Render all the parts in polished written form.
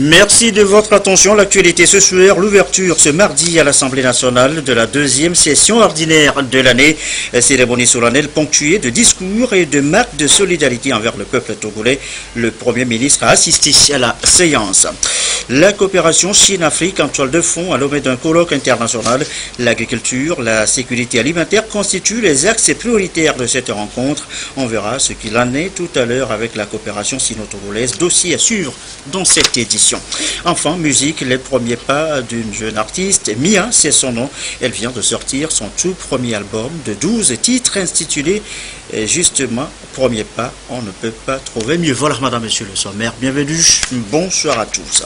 Merci de votre attention. L'actualité ce soir, l'ouverture ce mardi à l'Assemblée nationale de la deuxième session ordinaire de l'année. Cérémonie solennelle ponctuée de discours et de marques de solidarité envers le peuple togolais. Le Premier ministre a assisté à la séance. La coopération Chine-Afrique en toile de fond à l'ombre d'un colloque international. L'agriculture, la sécurité alimentaire constituent les axes prioritaires de cette rencontre. On verra ce qu'il en est tout à l'heure avec la coopération sino-togolaise. Dossier à suivre dans cette édition. Enfin, musique, les premiers pas d'une jeune artiste. Mia, c'est son nom. Elle vient de sortir son tout premier album de 12 titres intitulé justement Premier pas, on ne peut pas trouver mieux. Voilà, madame, monsieur le sommaire. Bienvenue. Bonsoir à tous.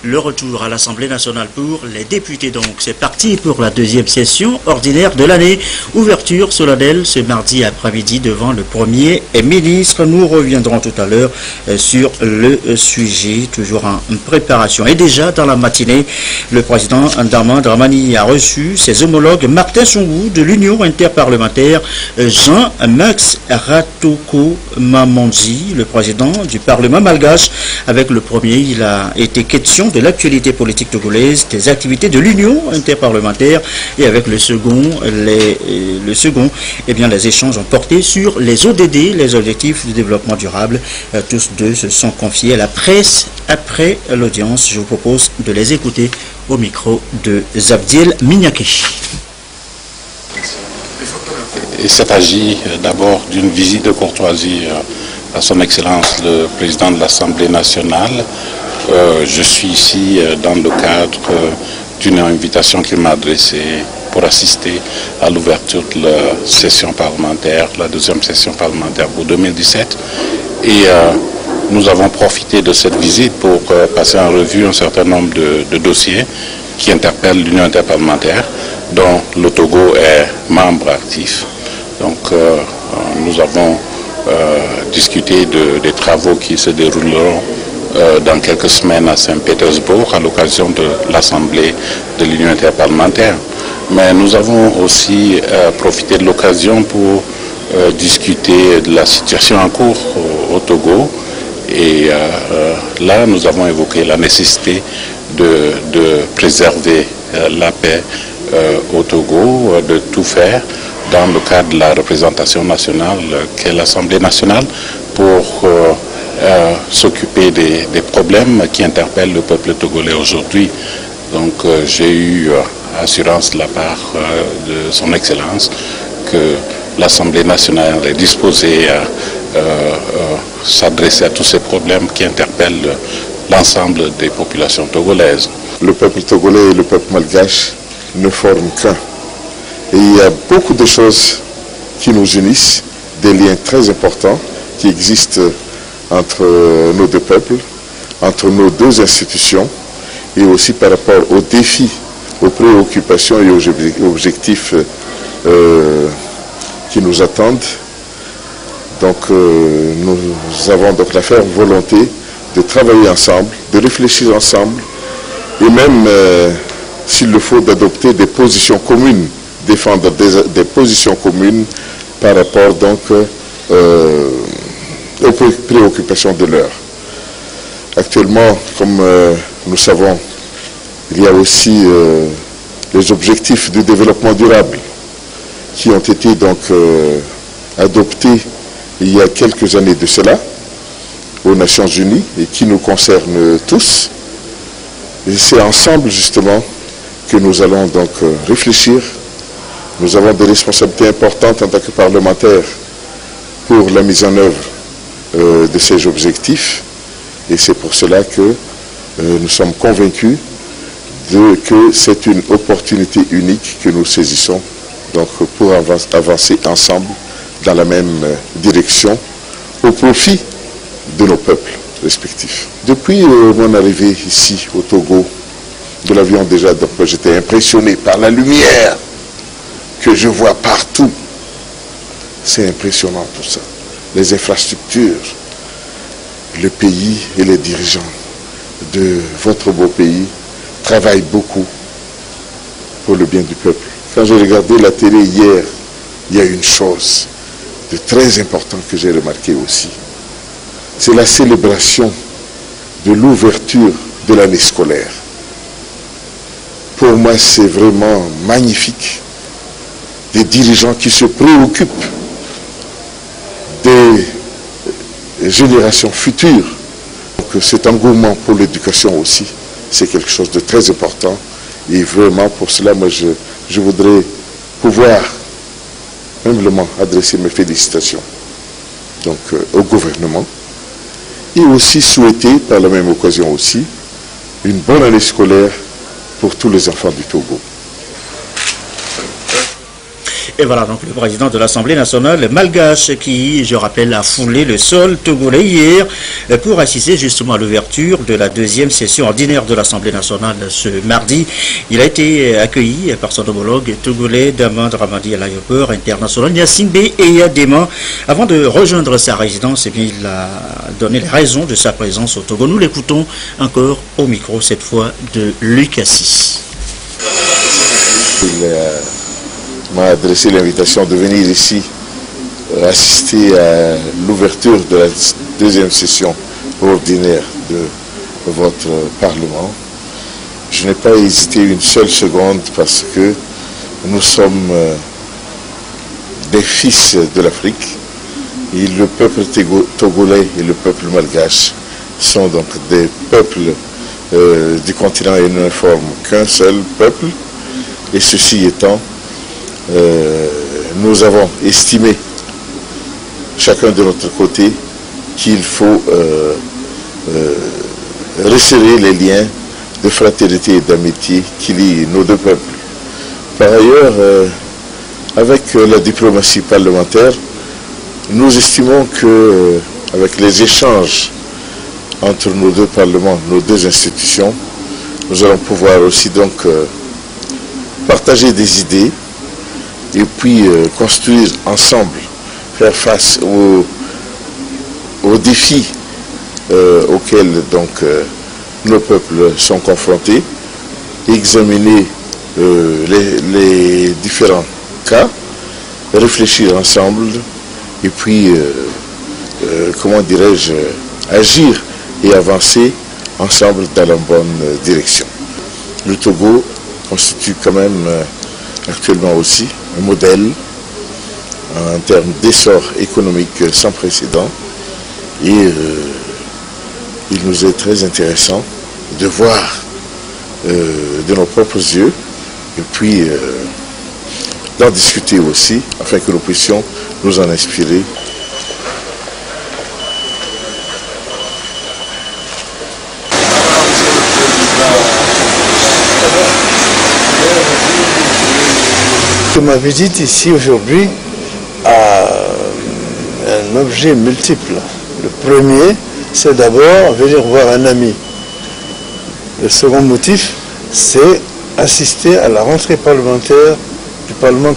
Le retour à l'Assemblée nationale pour les députés. Donc, c'est parti pour la deuxième session ordinaire de l'année. Ouverture solennelle ce mardi après-midi devant le Premier ministre. Nous reviendrons tout à l'heure sur le sujet, toujours en préparation. Et déjà, dans la matinée, le président Dharma Dramani a reçu ses homologues Martin Songou de l'Union interparlementaire, Jean-Max Ratoko Mamanzi, le président du Parlement malgache. Avec le premier, il a été question de l'actualité politique togolaise, des activités de l'Union interparlementaire, et avec le second, les échanges ont porté sur les ODD, les objectifs de développement durable. Tous deux se sont confiés à la presse après l'audience. Je vous propose de les écouter au micro de Zabdiel Mignake. Il s'agit d'abord d'une visite de courtoisie à son Excellence le Président de l'Assemblée nationale. Je suis ici dans le cadre d'une invitation qu'il m'a adressée pour assister à l'ouverture de la session parlementaire, la deuxième session parlementaire pour 2017. Et nous avons profité de cette visite pour passer en revue un certain nombre de dossiers qui interpellent l'Union interparlementaire, dont le Togo est membre actif. Donc nous avons discuté des travaux qui se dérouleront dans quelques semaines à Saint-Pétersbourg à l'occasion de l'Assemblée de l'Union interparlementaire. Mais nous avons aussi profité de l'occasion pour discuter de la situation en cours au Togo. Et là, nous avons évoqué la nécessité de préserver la paix au Togo, de tout faire dans le cadre de la représentation nationale qu'est l'Assemblée nationale pour s'occuper des problèmes qui interpellent le peuple togolais aujourd'hui. Donc j'ai eu assurance de la part de son Excellence que l'Assemblée nationale est disposée à s'adresser à tous ces problèmes qui interpellent l'ensemble des populations togolaises. Le peuple togolais et le peuple malgache ne forment qu'un. Et il y a beaucoup de choses qui nous unissent, des liens très importants qui existent entre nos deux peuples, entre nos deux institutions, et aussi par rapport aux défis, aux préoccupations et aux objectifs qui nous attendent. Donc nous avons donc la ferme volonté de travailler ensemble, de réfléchir ensemble, et même, s'il le faut, d'adopter des positions communes, défendre des positions communes par rapport donc aux préoccupations de l'heure. Actuellement, comme nous savons, il y a aussi les objectifs du développement durable qui ont été donc adoptés il y a quelques années de cela aux Nations Unies et qui nous concernent tous. Et c'est ensemble justement que nous allons donc réfléchir. Nous avons des responsabilités importantes en tant que parlementaires pour la mise en œuvre de ces objectifs, et c'est pour cela que nous sommes convaincus que c'est une opportunité unique que nous saisissons donc pour avancer ensemble dans la même direction au profit de nos peuples respectifs. Depuis mon arrivée ici au Togo, nous l'avions déjà, donc j'étais impressionné par la lumière que je vois partout. C'est impressionnant tout ça. Les infrastructures, le pays et les dirigeants de votre beau pays travaillent beaucoup pour le bien du peuple. Quand j'ai regardé la télé hier, il y a une chose de très importante que j'ai remarqué aussi. C'est la célébration de l'ouverture de l'année scolaire. Pour moi, c'est vraiment magnifique. Des dirigeants qui se préoccupent des générations futures. Donc, cet engouement pour l'éducation aussi, c'est quelque chose de très important. Et vraiment, pour cela, moi, je voudrais pouvoir humblement adresser mes félicitations donc, au gouvernement et aussi souhaiter, par la même occasion aussi, une bonne année scolaire pour tous les enfants du Togo. Et voilà donc le président de l'Assemblée nationale malgache qui, je rappelle, a foulé le sol togolais hier pour assister justement à l'ouverture de la deuxième session ordinaire de l'Assemblée nationale ce mardi. Il a été accueilli par son homologue togolais Daman Dramani à l'aéroport international Gnassingbé et Yadema. Avant de rejoindre sa résidence, eh bien, il a donné les raisons de sa présence au Togo. Nous l'écoutons encore au micro, cette fois de Lucas VI. Il m'a adressé l'invitation de venir ici assister à l'ouverture de la deuxième session ordinaire de votre Parlement. Je n'ai pas hésité une seule seconde parce que nous sommes des fils de l'Afrique et le peuple togolais et le peuple malgache sont donc des peuples du continent et ne forment qu'un seul peuple. Et ceci étant, nous avons estimé, chacun de notre côté, qu'il faut resserrer les liens de fraternité et d'amitié qui lient nos deux peuples. Par ailleurs, avec la diplomatie parlementaire, nous estimons que, avec les échanges entre nos deux parlements, nos deux institutions, nous allons pouvoir aussi donc partager des idées et puis construire ensemble, faire face aux défis auxquels donc nos peuples sont confrontés, examiner les différents cas, réfléchir ensemble et puis, comment dirais-je, agir et avancer ensemble dans la bonne direction. Le Togo constitue quand même actuellement aussi un modèle en termes d'essor économique sans précédent et il nous est très intéressant de voir de nos propres yeux et puis d'en discuter aussi afin que nous puissions nous en inspirer. Ma visite ici aujourd'hui a un objet multiple. Le premier, c'est d'abord venir voir un ami. Le second motif, c'est assister à la rentrée parlementaire du Parlement.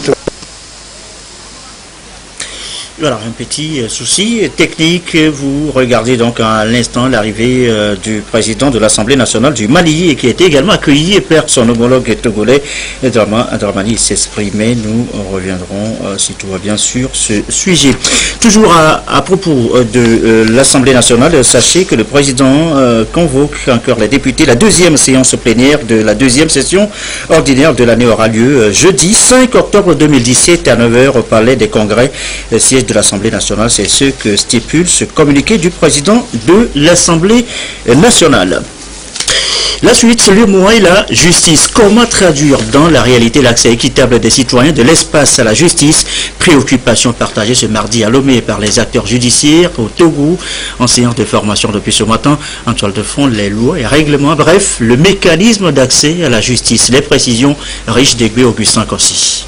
Voilà, un petit souci technique. Vous regardez donc à l'instant l'arrivée du président de l'Assemblée nationale du Mali et qui a été également accueilli par son homologue togolais Dramani s'exprimer. Nous reviendrons si tout va bien sur ce sujet. Toujours à propos de l'Assemblée nationale, sachez que le président convoque encore les députés. La deuxième séance plénière de la deuxième session ordinaire de l'année aura lieu jeudi 5 octobre 2017 à 9h au Palais des Congrès, siège de l'Assemblée nationale. C'est ce que stipule ce communiqué du président de l'Assemblée nationale. La suite, c'est le mot et la justice. Comment traduire dans la réalité l'accès équitable des citoyens de l'espace à la justice? Préoccupation partagée ce mardi à Lomé par les acteurs judiciaires au Togo, en séance de formation depuis ce matin, en toile de fond, les lois et règlements, bref, le mécanisme d'accès à la justice. Les précisions, riches d'Aiguë Augustin Kossi.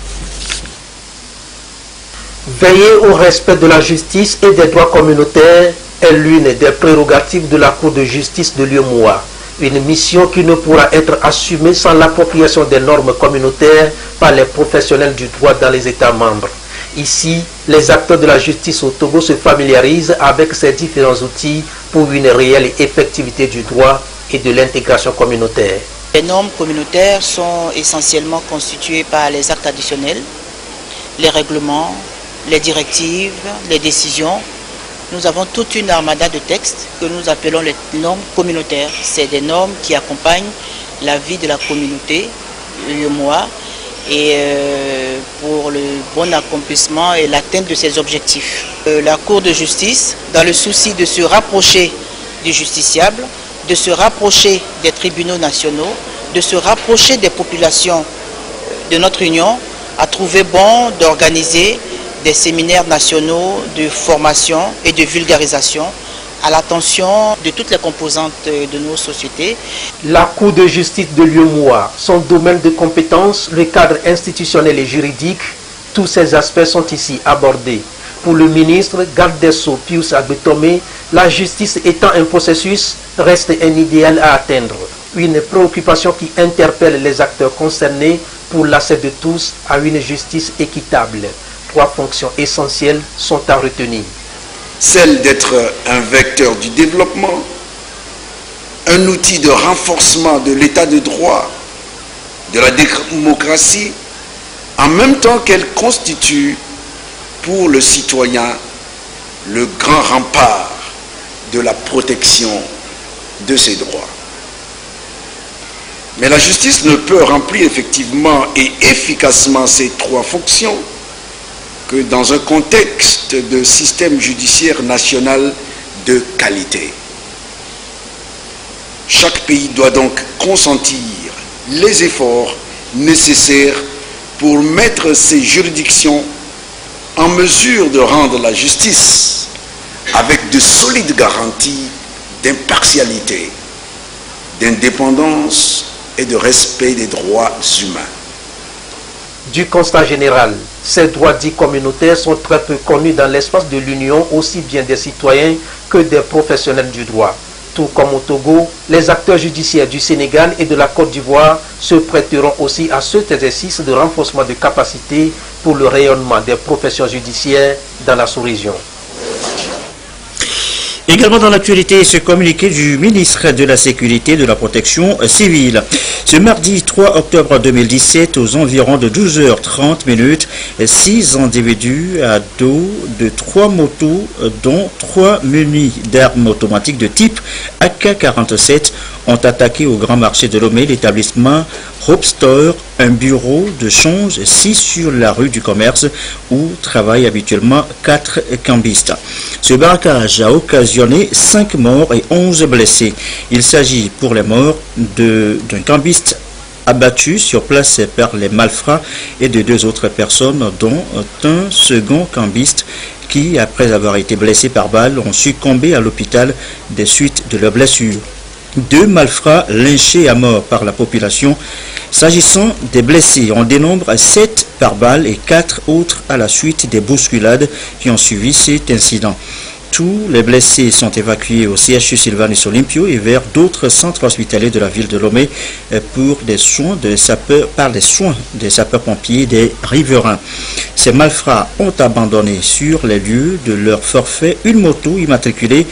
Veiller au respect de la justice et des droits communautaires est l'une des prérogatives de la Cour de justice de l'UEMOA. Une mission qui ne pourra être assumée sans l'appropriation des normes communautaires par les professionnels du droit dans les États membres. Ici, les acteurs de la justice au Togo se familiarisent avec ces différents outils pour une réelle effectivité du droit et de l'intégration communautaire. Les normes communautaires sont essentiellement constituées par les actes additionnels, les règlements, les directives, les décisions nous avons toute une armada de textes que nous appelons les normes communautaires. C'est des normes qui accompagnent la vie de la communauté, le mois, et pour le bon accomplissement et l'atteinte de ses objectifs. La Cour de justice, dans le souci de se rapprocher du justiciable, de se rapprocher des tribunaux nationaux, de se rapprocher des populations de notre Union, a trouvé bon d'organiser des séminaires nationaux de formation et de vulgarisation à l'attention de toutes les composantes de nos sociétés. La Cour de justice de l'UEMOA, son domaine de compétence, le cadre institutionnel et juridique, tous ces aspects sont ici abordés. Pour le ministre garde des Sceaux Pius Agbetomé, la justice étant un processus, reste un idéal à atteindre. Une préoccupation qui interpelle les acteurs concernés pour l'accès de tous à une justice équitable. 3 fonctions essentielles sont à retenir. Celle d'être un vecteur du développement, un outil de renforcement de l'état de droit, de la démocratie, en même temps qu'elle constitue pour le citoyen le grand rempart de la protection de ses droits. Mais la justice ne peut remplir effectivement et efficacement ces 3 fonctions que dans un contexte de système judiciaire national de qualité. Chaque pays doit donc consentir les efforts nécessaires pour mettre ses juridictions en mesure de rendre la justice avec de solides garanties d'impartialité, d'indépendance et de respect des droits humains. Du constat général, ces droits dits communautaires sont très peu connus dans l'espace de l'Union, aussi bien des citoyens que des professionnels du droit. Tout comme au Togo, les acteurs judiciaires du Sénégal et de la Côte d'Ivoire se prêteront aussi à cet exercice de renforcement de capacité pour le rayonnement des professions judiciaires dans la sous-région. Également dans l'actualité, ce communiqué du ministre de la Sécurité et de la Protection civile. Ce mardi 3 octobre 2017, aux environs de 12h30, 6 individus à dos de 3 motos, dont 3 munis d'armes automatiques de type AK-47, ont attaqué au grand marché de Lomé l'établissement Hope Store, un bureau de change situé sur la rue du Commerce où travaillent habituellement 4 cambistes. Ce braquage a occasionné 5 morts et 11 blessés. Il s'agit pour les morts d'un cambiste abattu sur place par les malfrats et de 2 autres personnes, dont un second cambiste qui, après avoir été blessé par balle, ont succombé à l'hôpital des suites de leurs blessures. 2 malfrats lynchés à mort par la population. S'agissant des blessés, on dénombre 7 par balle et 4 autres à la suite des bousculades qui ont suivi cet incident. Tous les blessés sont évacués au CHU Sylvanus Olympio et vers d'autres centres hospitaliers de la ville de Lomé pour des soins des sapeurs-pompiers des riverains. Ces malfrats ont abandonné sur les lieux de leur forfait une moto immatriculée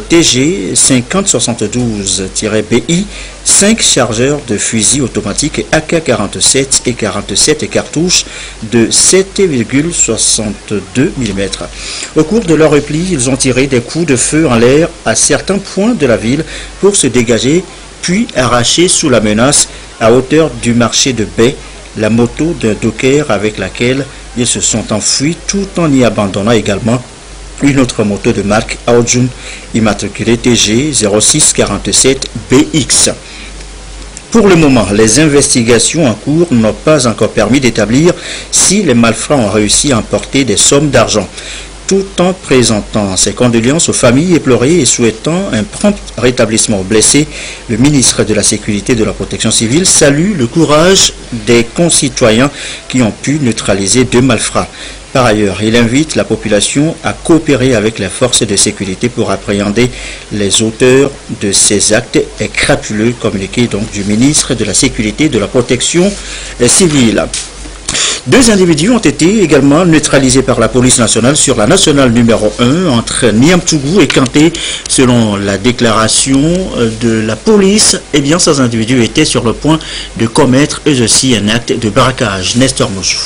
TG 5072-BI, 5 chargeurs de fusils automatiques AK-47 et 47 cartouches de 7,62 mm. Au cours de leur repli, ils ont tiré des coups de feu en l'air à certains points de la ville pour se dégager, puis arracher sous la menace à hauteur du marché de Baie la moto d'un docker avec laquelle ils se sont enfuis, tout en y abandonnant également une autre moto de marque Aojun immatriculée TG 0647BX. Pour le moment, les investigations en cours n'ont pas encore permis d'établir si les malfrats ont réussi à emporter des sommes d'argent. Tout en présentant ses condoléances aux familles éplorées et souhaitant un prompt rétablissement aux blessés, le ministre de la Sécurité et de la Protection civile salue le courage des concitoyens qui ont pu neutraliser 2 malfrats. Par ailleurs, il invite la population à coopérer avec les forces de sécurité pour appréhender les auteurs de ces actes crapuleux, communiqué donc du ministre de la Sécurité et de la Protection civile. 2 individus ont été également neutralisés par la police nationale sur la nationale numéro 1 entre Niamtougou et Kanté. Selon la déclaration de la police, ces individus étaient sur le point de commettre eux aussi un acte de braquage. Nestor Moussou.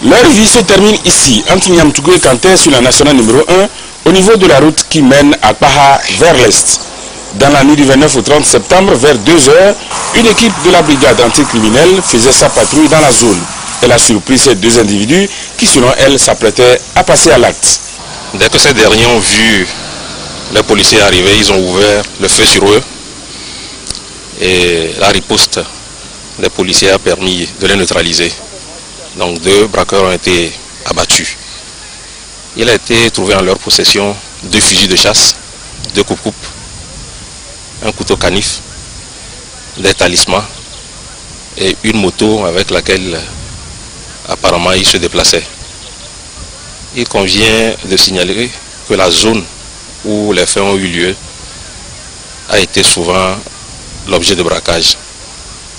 Leur vie se termine ici, entre Niamtougou et Kanté sur la nationale numéro 1, au niveau de la route qui mène à Paha vers l'est. Dans la nuit du 29 au 30 septembre, vers 2 h, une équipe de la brigade anticriminelle faisait sa patrouille dans la zone. Elle a surpris ces deux individus qui, selon elle, s'apprêtaient à passer à l'acte. Dès que ces derniers ont vu les policiers arriver, ils ont ouvert le feu sur eux. Et la riposte des policiers a permis de les neutraliser. Donc 2 braqueurs ont été abattus. Il a été trouvé en leur possession 2 fusils de chasse, 2 coupe-coupes, un couteau canif, des talismans et une moto avec laquelle apparemment ils se déplaçaient. Il convient de signaler que la zone où les faits ont eu lieu a été souvent l'objet de braquages.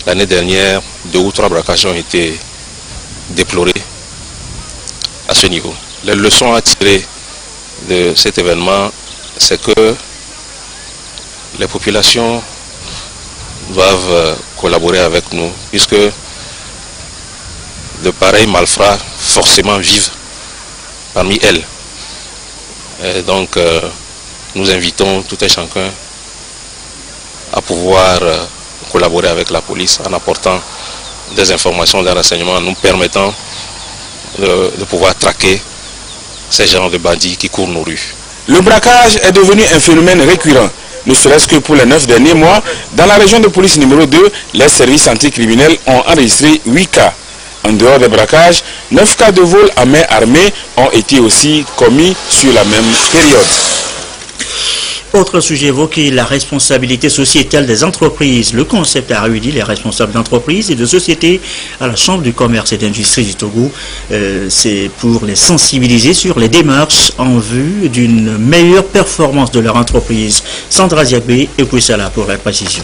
L'année dernière, 2 ou 3 braquages ont été déplorés à ce niveau. Les leçons à tirer de cet événement, c'est que les populations doivent collaborer avec nous, puisque de pareils malfrats forcément vivent parmi elles. Et donc, nous invitons tout un chacun à pouvoir collaborer avec la police en apportant des informations, des renseignements, nous permettant de pouvoir traquer ces genres de bandits qui courent nos rues. Le braquage est devenu un phénomène récurrent, ne serait-ce que pour les 9 derniers mois. Dans la région de police numéro 2, les services anticriminels ont enregistré 8 cas. En dehors des braquages, 9 cas de vol à main armée ont été aussi commis sur la même période. Autre sujet évoqué, la responsabilité sociétale des entreprises. Le concept a réuni les responsables d'entreprises et de sociétés à la Chambre du commerce et d'industrie du Togo. C'est pour les sensibiliser sur les démarches en vue d'une meilleure performance de leur entreprise. Sandra Ziakbe et Poussala pour la précision.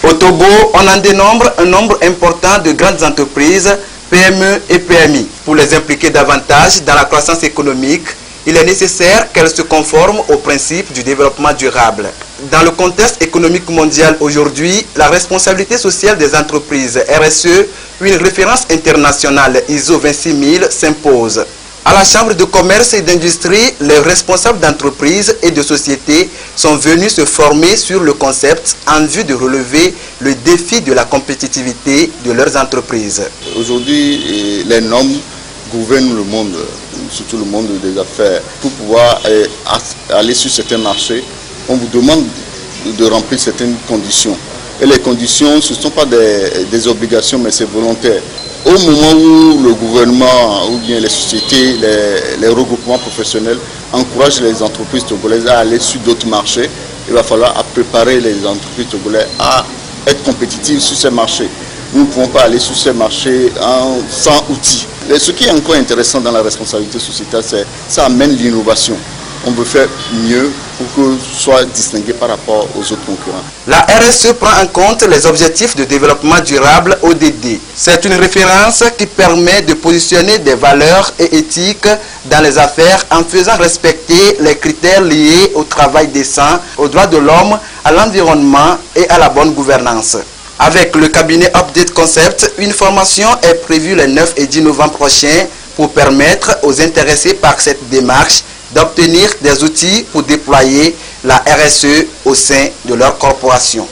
Au Togo, on en dénombre un nombre important de grandes entreprises, PME et PMI. Pour les impliquer davantage dans la croissance économique, il est nécessaire qu'elles se conforment aux principes du développement durable. Dans le contexte économique mondial aujourd'hui, la responsabilité sociale des entreprises RSE, une référence internationale ISO 26000 s'impose. À la Chambre de commerce et d'industrie, les responsables d'entreprises et de sociétés sont venus se former sur le concept en vue de relever le défi de la compétitivité de leurs entreprises. Aujourd'hui, les normes gouvernent le monde, surtout le monde des affaires. Pour pouvoir aller sur certains marchés, on vous demande de remplir certaines conditions. Et les conditions, ce ne sont pas des obligations, mais c'est volontaire. Au moment où le gouvernement ou bien les sociétés, les regroupements professionnels encouragent les entreprises togolaises à aller sur d'autres marchés, il va falloir préparer les entreprises togolaises à être compétitives sur ces marchés. Nous ne pouvons pas aller sur ces marchés sans outils. Et ce qui est encore intéressant dans la responsabilité sociétale, c'est que ça amène l'innovation. On veut faire mieux pour que ce soit distingué par rapport aux autres concurrents. La RSE prend en compte les objectifs de développement durable ODD. C'est une référence qui permet de positionner des valeurs et éthiques dans les affaires en faisant respecter les critères liés au travail décent, aux droits de l'homme, à l'environnement et à la bonne gouvernance. Avec le cabinet Update Concept, une formation est prévue les 9 et 10 novembre prochains pour permettre aux intéressés par cette démarche d'obtenir des outils pour déployer la RSE au sein de leur corporation.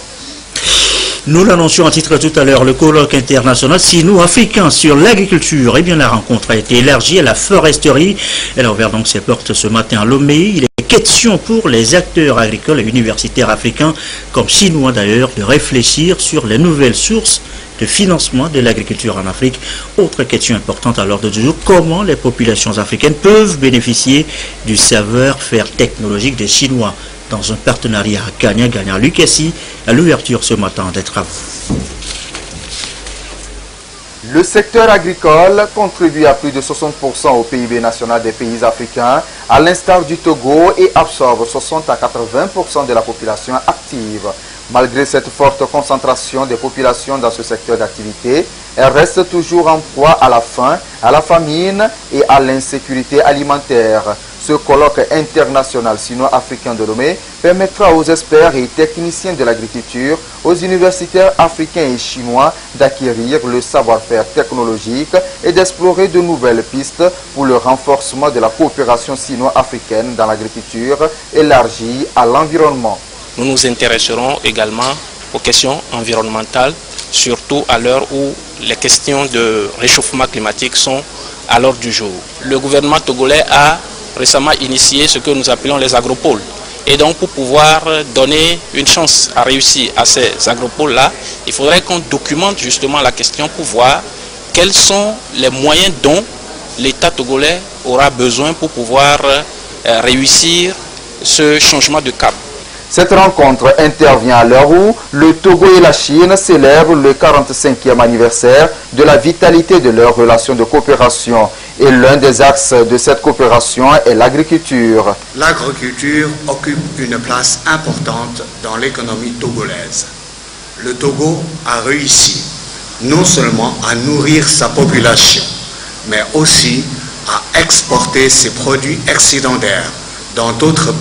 Nous l'annoncions en titre tout à l'heure, le colloque international sino-africain sur l'agriculture. Eh bien, la rencontre a été élargie à la foresterie. Elle a ouvert donc ses portes ce matin à Lomé. Il est question pour les acteurs agricoles et universitaires africains, comme chinois d'ailleurs, de réfléchir sur les nouvelles sources de financement de l'agriculture en Afrique. Autre question importante à l'ordre du jour, comment les populations africaines peuvent bénéficier du savoir-faire technologique des Chinois dans un partenariat gagnant-gagnant. Lucassi à l'ouverture ce matin des travaux. Le secteur agricole contribue à plus de 60% au PIB national des pays africains, à l'instar du Togo, et absorbe 60 à 80% de la population active. Malgré cette forte concentration des populations dans ce secteur d'activité, elle reste toujours en proie à la faim, à la famine et à l'insécurité alimentaire. Ce colloque international sino-africain de Lomé permettra aux experts et techniciens de l'agriculture, aux universitaires africains et chinois d'acquérir le savoir-faire technologique et d'explorer de nouvelles pistes pour le renforcement de la coopération sino-africaine dans l'agriculture élargie à l'environnement. Nous nous intéresserons également aux questions environnementales, surtout à l'heure où les questions de réchauffement climatique sont à l'ordre du jour. Le gouvernement togolais a récemment initié ce que nous appelons les agropoles. Et donc pour pouvoir donner une chance à réussir à ces agropoles-là, il faudrait qu'on documente justement la question pour voir quels sont les moyens dont l'État togolais aura besoin pour pouvoir réussir ce changement de cap. Cette rencontre intervient à l'heure où le Togo et la Chine célèbrent le 45e anniversaire de la vitalité de leurs relations de coopération. Et l'un des axes de cette coopération est l'agriculture. L'agriculture occupe une place importante dans l'économie togolaise. Le Togo a réussi non seulement à nourrir sa population, mais aussi à exporter ses produits excédentaires dans d'autres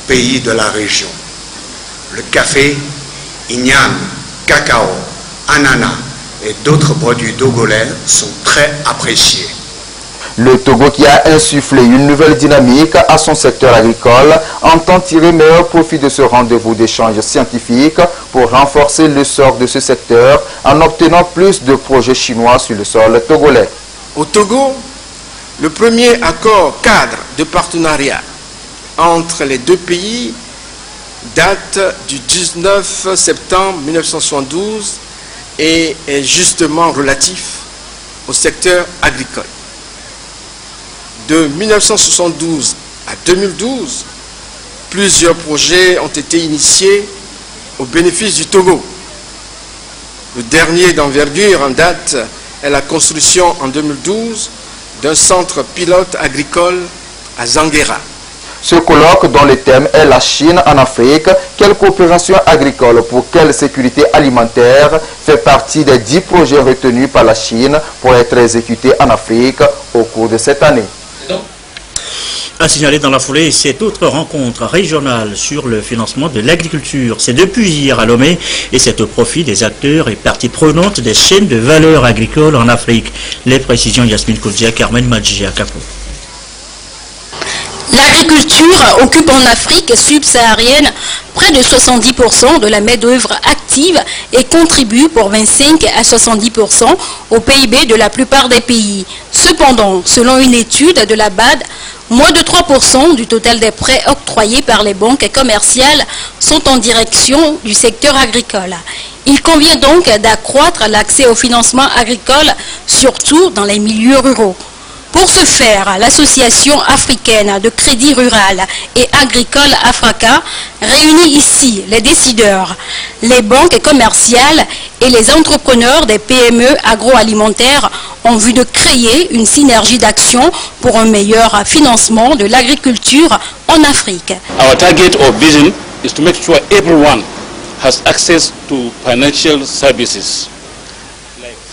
pays de la région. Le café, igname, cacao, ananas et d'autres produits togolais sont très appréciés. Le Togo, qui a insufflé une nouvelle dynamique à son secteur agricole, entend tirer meilleur profit de ce rendez-vous d'échange scientifique pour renforcer le sort de ce secteur en obtenant plus de projets chinois sur le sol togolais. Au Togo, le premier accord cadre de partenariat entre les deux pays date du 19 septembre 1972 et est justement relatif au secteur agricole. De 1972 à 2012, plusieurs projets ont été initiés au bénéfice du Togo. Le dernier d'envergure en date est la construction en 2012 d'un centre pilote agricole à Zanguera. Ce colloque, dont le thème est la Chine en Afrique, quelle coopération agricole pour quelle sécurité alimentaire, fait partie des 10 projets retenus par la Chine pour être exécutés en Afrique au cours de cette année. A signalé dans la foulée cette autre rencontre régionale sur le financement de l'agriculture. C'est depuis hier à Lomé et c'est au profit des acteurs et parties prenantes des chaînes de valeur agricole en Afrique. Les précisions Yasmine Koudja, Carmen Madji à Capo. L'agriculture occupe en Afrique subsaharienne près de 70% de la main-d'œuvre active et contribue pour 25 à 70% au PIB de la plupart des pays. Cependant, selon une étude de la BAD, moins de 3% du total des prêts octroyés par les banques commerciales sont en direction du secteur agricole. Il convient donc d'accroître l'accès au financement agricole, surtout dans les milieux ruraux. Pour ce faire, l'Association africaine de crédit rural et agricole AFRACA réunit ici les décideurs, les banques commerciales et les entrepreneurs des PME agroalimentaires en vue de créer une synergie d'action pour un meilleur financement de l'agriculture en Afrique. Our target or vision is to make sure everyone has access to financial services.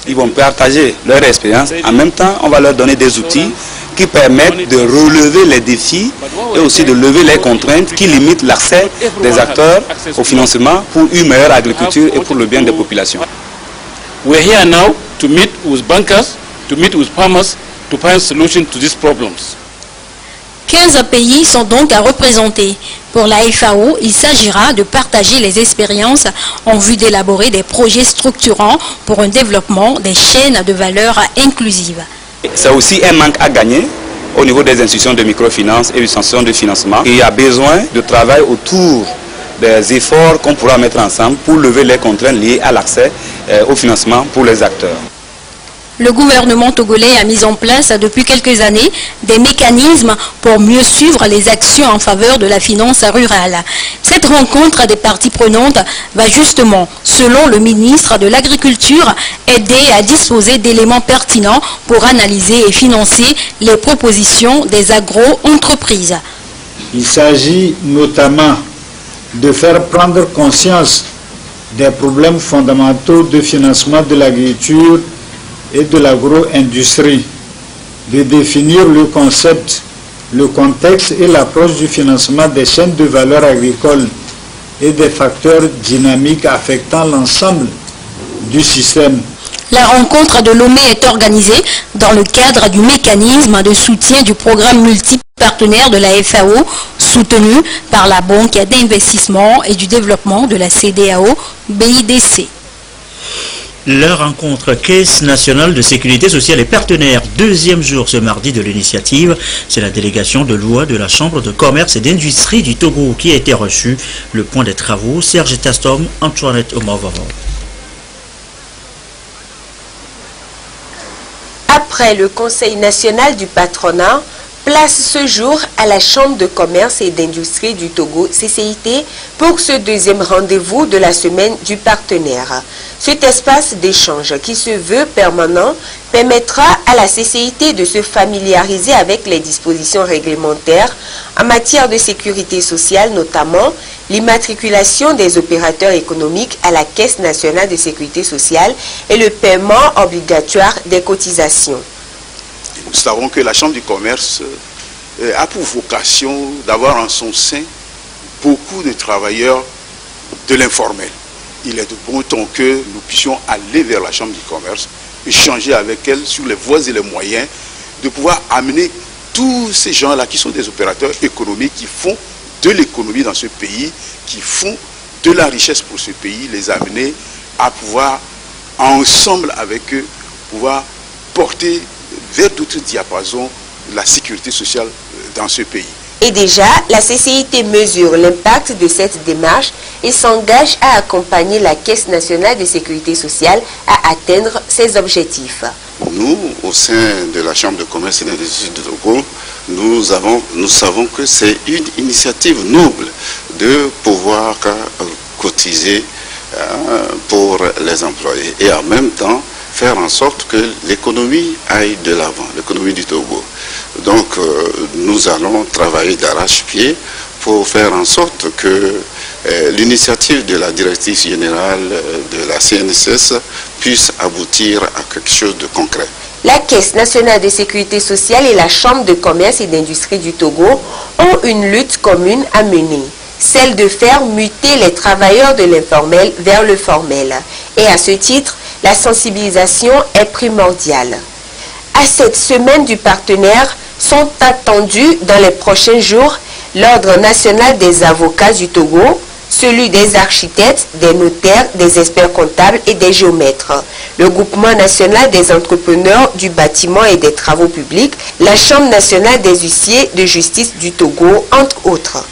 Ils vont partager leur expérience. En même temps, on va leur donner des outils qui permettent de relever les défis et aussi de lever les contraintes qui limitent l'accès des acteurs au financement pour une meilleure agriculture et pour le bien des populations. We're here now to meet with bankers, to meet with farmers, to find solutions to these problems. 15 pays sont donc à représenter. Pour la FAO, il s'agira de partager les expériences en vue d'élaborer des projets structurants pour un développement des chaînes de valeur inclusives. C'est aussi un manque à gagner au niveau des institutions de microfinance et des institutions de financement. Il y a besoin de travail autour des efforts qu'on pourra mettre ensemble pour lever les contraintes liées à l'accès au financement pour les acteurs. Le gouvernement togolais a mis en place depuis quelques années des mécanismes pour mieux suivre les actions en faveur de la finance rurale. Cette rencontre des parties prenantes va justement, selon le ministre de l'Agriculture, aider à disposer d'éléments pertinents pour analyser et financer les propositions des agro-entreprises. Il s'agit notamment de faire prendre conscience des problèmes fondamentaux de financement de l'agriculture et de l'agro-industrie, de définir le concept le contexte et l'approche du financement des chaînes de valeur agricole et des facteurs dynamiques affectant l'ensemble du système. La rencontre de Lomé est organisée dans le cadre du mécanisme de soutien du programme multipartenaire de la FAO, soutenu par la Banque d'investissement et du développement de la CEDEAO, BIDC. La rencontre Caisse nationale de sécurité sociale et partenaires, deuxième jour ce mardi de l'initiative. C'est la délégation de loi de la Chambre de commerce et d'industrie du Togo qui a été reçue. Le point des travaux, Serge Tastom, Antoinette Omovavo. Après le Conseil national du patronat, place ce jour à la Chambre de commerce et d'industrie du Togo, CCIT, pour ce deuxième rendez-vous de la semaine du partenaire. Cet espace d'échange qui se veut permanent permettra à la CCIT de se familiariser avec les dispositions réglementaires en matière de sécurité sociale, notamment l'immatriculation des opérateurs économiques à la Caisse nationale de sécurité sociale et le paiement obligatoire des cotisations. Nous savons que la Chambre du commerce a pour vocation d'avoir en son sein beaucoup de travailleurs de l'informel. Il est de bon temps que nous puissions aller vers la Chambre du commerce, échanger avec elle sur les voies et les moyens de pouvoir amener tous ces gens-là qui sont des opérateurs économiques, qui font de l'économie dans ce pays, qui font de la richesse pour ce pays, les amener à pouvoir, ensemble avec eux, pouvoir porter vers d'autres diapasons la sécurité sociale dans ce pays. Et déjà, la CCIT mesure l'impact de cette démarche et s'engage à accompagner la Caisse nationale de sécurité sociale à atteindre ses objectifs. Nous, au sein de la Chambre de commerce et d'industrie du Togo, nous savons que c'est une initiative noble de pouvoir cotiser pour les employés et en même temps faire en sorte que l'économie aille de l'avant, l'économie du Togo. Donc nous allons travailler d'arrache-pied pour faire en sorte que l'initiative de la directrice générale de la CNSS puisse aboutir à quelque chose de concret. La Caisse nationale de sécurité sociale et la Chambre de commerce et d'industrie du Togo ont une lutte commune à mener, celle de faire muter les travailleurs de l'informel vers le formel. Et à ce titre, la sensibilisation est primordiale. À cette semaine du partenaire sont attendus dans les prochains jours l'Ordre national des avocats du Togo, celui des architectes, des notaires, des experts comptables et des géomètres, le groupement national des entrepreneurs du bâtiment et des travaux publics, la Chambre nationale des huissiers de justice du Togo, entre autres.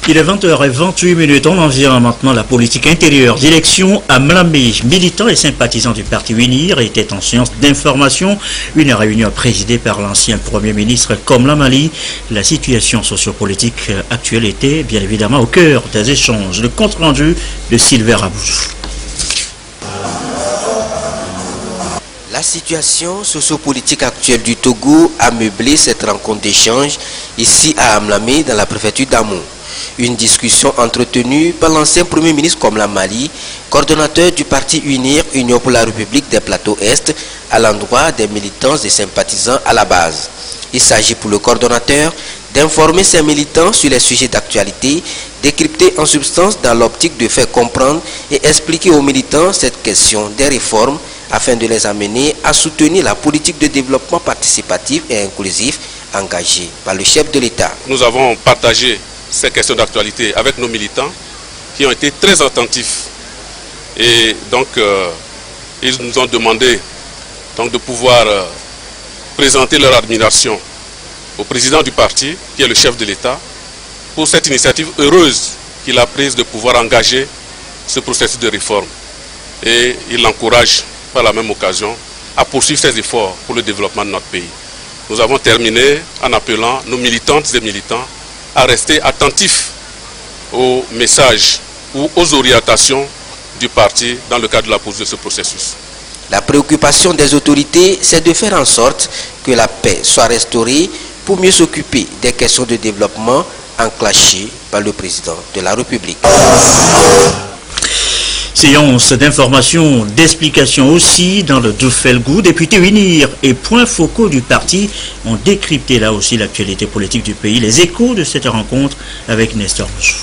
Il est 20h28, on en vient maintenant la politique intérieure. Direction à Mlamé, militants et sympathisants du parti UNIR étaient en séance d'information. Une réunion présidée par l'ancien Premier ministre Komla Mali. La situation sociopolitique actuelle était bien évidemment au cœur des échanges. Le compte rendu de Sylvain Rabouzou. La situation sociopolitique actuelle du Togo a meublé cette rencontre d'échange ici à Amlamé dans la préfecture d'Amou. Une discussion entretenue par l'ancien Premier ministre Komla Mali, coordonnateur du parti UNIR, Union pour la République des Plateaux Est, à l'endroit des militants et sympathisants à la base. Il s'agit pour le coordonnateur d'informer ses militants sur les sujets d'actualité, décrypter en substance dans l'optique de faire comprendre et expliquer aux militants cette question des réformes afin de les amener à soutenir la politique de développement participatif et inclusif engagée par le chef de l'État. Nous avons partagé ces questions d'actualité avec nos militants qui ont été très attentifs. Et donc, ils nous ont demandé de pouvoir présenter leur admiration au président du parti, qui est le chef de l'État, pour cette initiative heureuse qu'il a prise de pouvoir engager ce processus de réforme. Et il l'encourage par la même occasion à poursuivre ses efforts pour le développement de notre pays. Nous avons terminé en appelant nos militantes et militants à rester attentifs aux messages ou aux orientations du parti dans le cadre de la pose de ce processus. La préoccupation des autorités, c'est de faire en sorte que la paix soit restaurée pour mieux s'occuper des questions de développement enclenchées par le président de la République. Séance d'information, d'explication aussi dans le Doufelgou. Députés UNIR et points focaux du parti ont décrypté là aussi l'actualité politique du pays. Les échos de cette rencontre avec Nestor Moussou.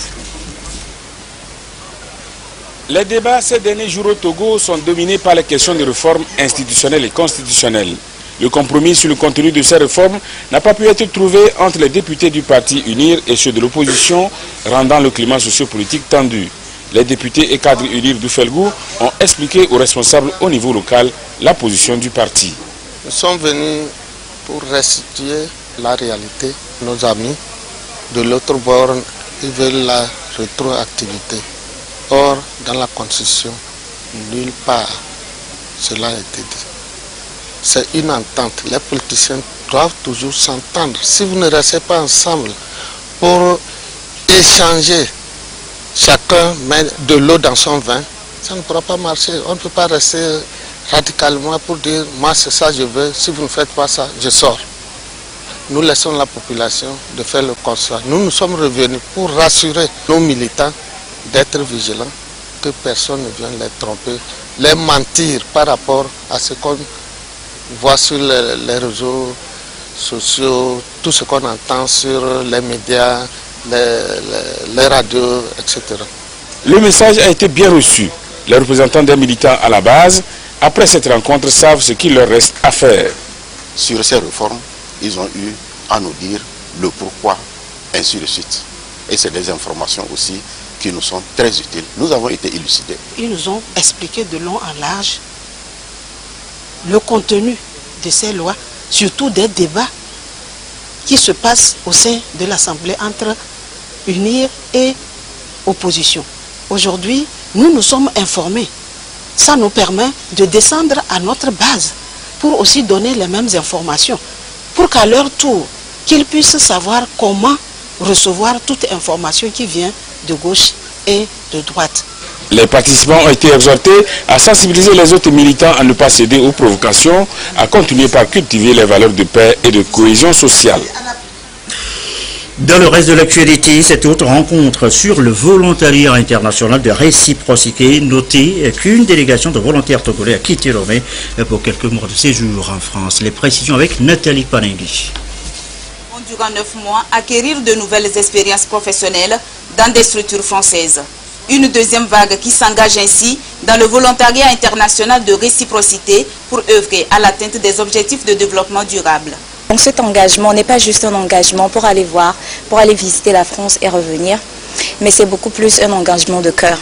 Les débats ces derniers jours au Togo sont dominés par les questions de réformes institutionnelles et constitutionnelles. Le compromis sur le contenu de ces réformes n'a pas pu être trouvé entre les députés du parti UNIR et ceux de l'opposition, rendant le climat sociopolitique tendu. Les députés et cadres UNIR du Felgou ont expliqué aux responsables au niveau local la position du parti. Nous sommes venus pour restituer la réalité. Nos amis de l'autre bord, ils veulent la rétroactivité. Or, dans la Constitution, nulle part cela a été dit. C'est une entente. Les politiciens doivent toujours s'entendre. Si vous ne restez pas ensemble pour échanger, chacun met de l'eau dans son vin, ça ne pourra pas marcher. On ne peut pas rester radicalement pour dire « moi c'est ça je veux, si vous ne faites pas ça, je sors ». Nous laissons la population de faire le constat. Nous sommes revenus pour rassurer nos militants d'être vigilants, que personne ne vienne les tromper, les mentir par rapport à ce qu'on voit sur les réseaux sociaux, tout ce qu'on entend sur les médias, les radios, etc. Le message a été bien reçu. Les représentants des militants à la base, après cette rencontre, savent ce qu'il leur reste à faire. Sur ces réformes, ils ont eu à nous dire le pourquoi, ainsi de suite. Et c'est des informations aussi qui nous sont très utiles. Nous avons été élucidés. Ils nous ont expliqué de long en large le contenu de ces lois, surtout des débats qui se passent au sein de l'Assemblée entre UNIR et opposition. Aujourd'hui, nous nous sommes informés. Ça nous permet de descendre à notre base pour aussi donner les mêmes informations, pour qu'à leur tour, qu'ils puissent savoir comment recevoir toute information qui vient de gauche et de droite. Les participants ont été exhortés à sensibiliser les autres militants à ne pas céder aux provocations, à continuer par cultiver les valeurs de paix et de cohésion sociale. Dans le reste de l'actualité, cette autre rencontre sur le volontariat international de réciprocité, notez qu'une délégation de volontaires togolais a quitté Lomé pour quelques mois de séjour en France. Les précisions avec Nathalie Panengui. Durant 9 mois, acquérir de nouvelles expériences professionnelles dans des structures françaises. Une deuxième vague qui s'engage ainsi dans le volontariat international de réciprocité pour œuvrer à l'atteinte des objectifs de développement durable. Donc cet engagement n'est pas juste un engagement pour aller voir, pour aller visiter la France et revenir, mais c'est beaucoup plus un engagement de cœur.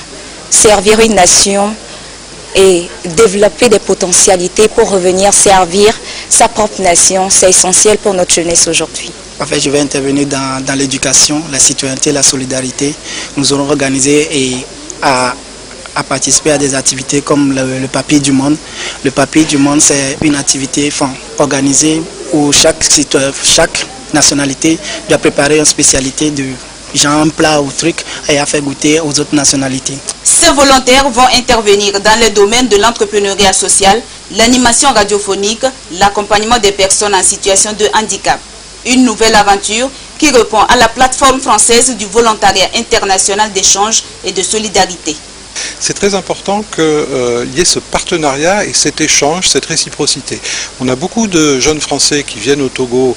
Servir une nation et développer des potentialités pour revenir servir sa propre nation, c'est essentiel pour notre jeunesse aujourd'hui. En fait, je vais intervenir dans l'éducation, la citoyenneté, la solidarité. Nous aurons organisé et à participer à des activités comme le Papier du Monde. Le Papier du Monde, c'est une activité organisée où chaque nationalité doit préparer une spécialité de genre un plat ou truc et à faire goûter aux autres nationalités. Ces volontaires vont intervenir dans les domaines de l'entrepreneuriat social, l'animation radiophonique, l'accompagnement des personnes en situation de handicap. Une nouvelle aventure qui répond à la plateforme française du volontariat international d'échange et de solidarité. C'est très important qu'il y ait ce partenariat et cet échange, cette réciprocité. On a beaucoup de jeunes Français qui viennent au Togo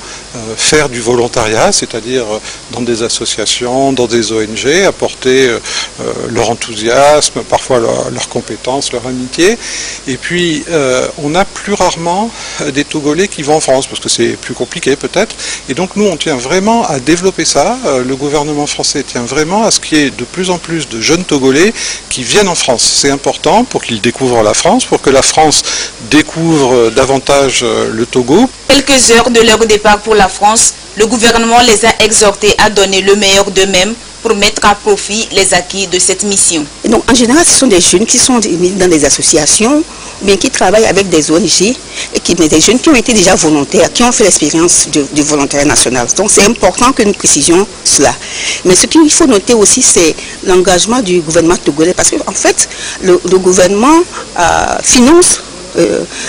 faire du volontariat, c'est-à-dire dans des associations, dans des ONG, apporter leur enthousiasme, parfois leurs compétences, leur amitié. Et puis, on a plus rarement des Togolais qui vont en France, parce que c'est plus compliqué peut-être. Et donc, nous, on tient vraiment à développer ça. Le gouvernement français tient vraiment à ce qu'il y ait de plus en plus de jeunes Togolais qui viennent en France. C'est important pour qu'ils découvrent la France, pour que la France découvre davantage le Togo. Quelques heures de leur départ pour la France, le gouvernement les a exhortés à donner le meilleur d'eux-mêmes pour mettre à profit les acquis de cette mission. Et donc, en général, ce sont des jeunes qui sont dans des associations, mais qui travaillent avec des ONG, et des jeunes qui ont été déjà volontaires, qui ont fait l'expérience du volontariat national. Donc c'est important que nous précisions cela. Mais ce qu'il faut noter aussi, c'est l'engagement du gouvernement togolais, parce qu'en fait, le gouvernement finance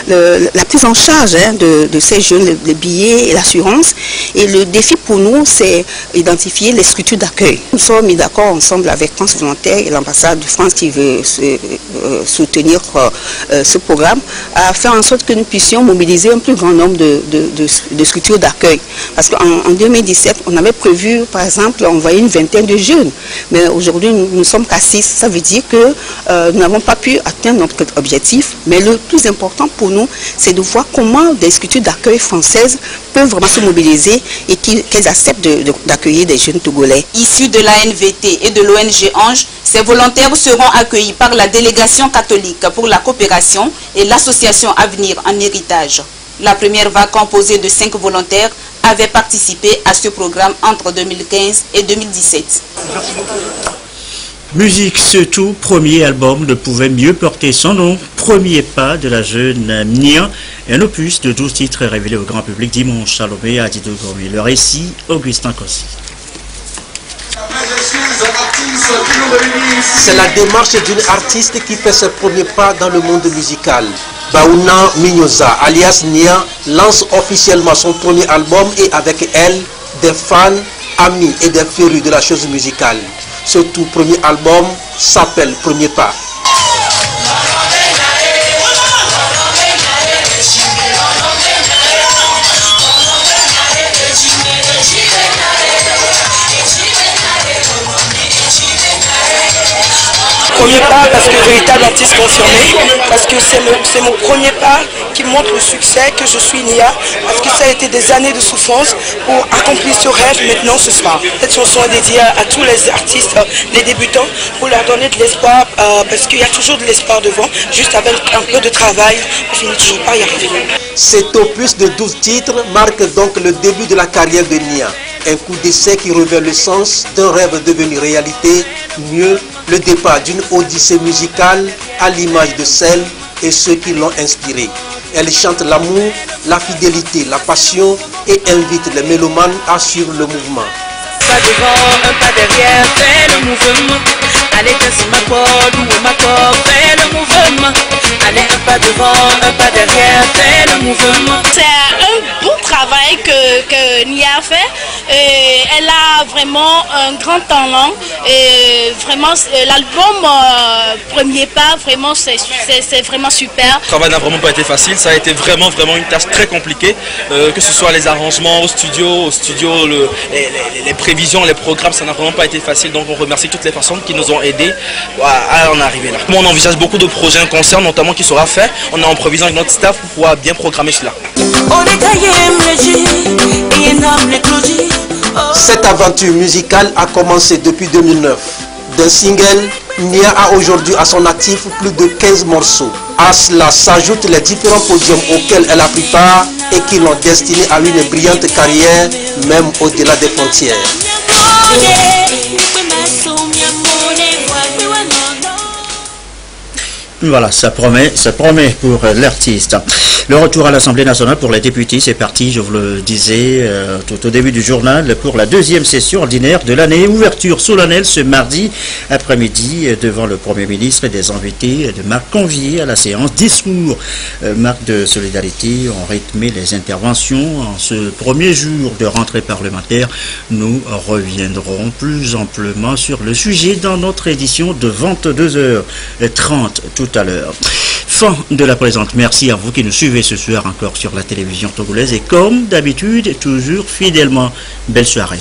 la prise en charge de ces jeunes, les billets et l'assurance. Et le défi pour nous, c'est identifier les structures d'accueil. Nous sommes mis d'accord ensemble avec France Volontaire et l'ambassade de France qui veut soutenir ce programme, à faire en sorte que nous puissions mobiliser un plus grand nombre de structures d'accueil. Parce qu'en 2017, on avait prévu, par exemple, envoyer une vingtaine de jeunes. Mais aujourd'hui, nous sommes qu'à 6. Ça veut dire que nous n'avons pas pu atteindre notre objectif. Mais le plus important pour nous, c'est de voir comment des structures d'accueil françaises peuvent vraiment se mobiliser et qu'elles acceptent d'accueillir des jeunes Togolais. Issus de l'ANVT et de l'ONG Ange, ces volontaires seront accueillis par la délégation catholique pour la coopération et l'association Avenir en héritage. La première vague composée de 5 volontaires avait participé à ce programme entre 2015 et 2017. Musique, ce tout premier album ne pouvait mieux porter son nom. Premier pas de la jeune Nia, un opus de 12 titres révélé au grand public dimanche. Salomé a dit de Gourmet. Le récit, Augustin Kossi. C'est la démarche d'une artiste qui fait ses premiers pas dans le monde musical. Baouna Minyoza, alias Nia, lance officiellement son premier album et avec elle, des fans, amis et des férus de la chose musicale. Ce tout premier album s'appelle Premier Pas. Premier pas parce que véritable artiste confirmé, parce que c'est mon premier pas qui montre le succès que je suis Nia, parce que ça a été des années de souffrance pour accomplir ce rêve maintenant ce soir. Cette chanson est dédiée à tous les artistes, les débutants, pour leur donner de l'espoir, parce qu'il y a toujours de l'espoir devant, juste avec un peu de travail, on finit toujours par y arriver. Cet opus de 12 titres marque donc le début de la carrière de Nia. Un coup d'essai qui révèle le sens d'un rêve devenu réalité, mieux le départ d'une odyssée musicale à l'image de celle et ceux qui l'ont inspirée. Elle chante l'amour, la fidélité, la passion et invite les mélomanes à suivre le mouvement. Pas devant, un pas derrière, fais le mouvement. Allez, danse ma corde ou ma corde, fais le mouvement. Allez, un pas devant, un pas derrière, fais le mouvement. C'est un bon travail que Nia a fait. Elle a vraiment un grand talent. Et vraiment, l'album Premier Pas, vraiment, c'est vraiment super. Le travail n'a vraiment pas été facile. Ça a été vraiment une tâche très compliquée. Que ce soit les arrangements au studio, les prévisions, les programmes, ça n'a vraiment pas été facile. Donc on remercie toutes les personnes qui nous ont aidés à en arriver là. On envisage beaucoup de projets, un concert notamment qui sera fait. On est en provision avec notre staff pour pouvoir bien programmer cela. Cette aventure musicale a commencé depuis 2009. D'un single, Nia a aujourd'hui à son actif plus de 15 morceaux. À cela s'ajoutent les différents podiums auxquels elle a pris part et qui l'ont destinée à une brillante carrière, même au-delà des frontières. Voilà, ça promet pour l'artiste. Le retour à l'Assemblée nationale pour les députés, c'est parti, je vous le disais tout au début du journal, pour la deuxième session ordinaire de l'année. Ouverture solennelle ce mardi après-midi devant le Premier ministre et des invités de marque conviés à la séance. Discours, marque de solidarité, ont rythmé les interventions. En ce premier jour de rentrée parlementaire, nous reviendrons plus amplement sur le sujet dans notre édition de 22h30 tout à l'heure. Fin de la présente. Merci à vous qui nous suivez ce soir encore sur la télévision togolaise et comme d'habitude, toujours fidèlement. Belle soirée.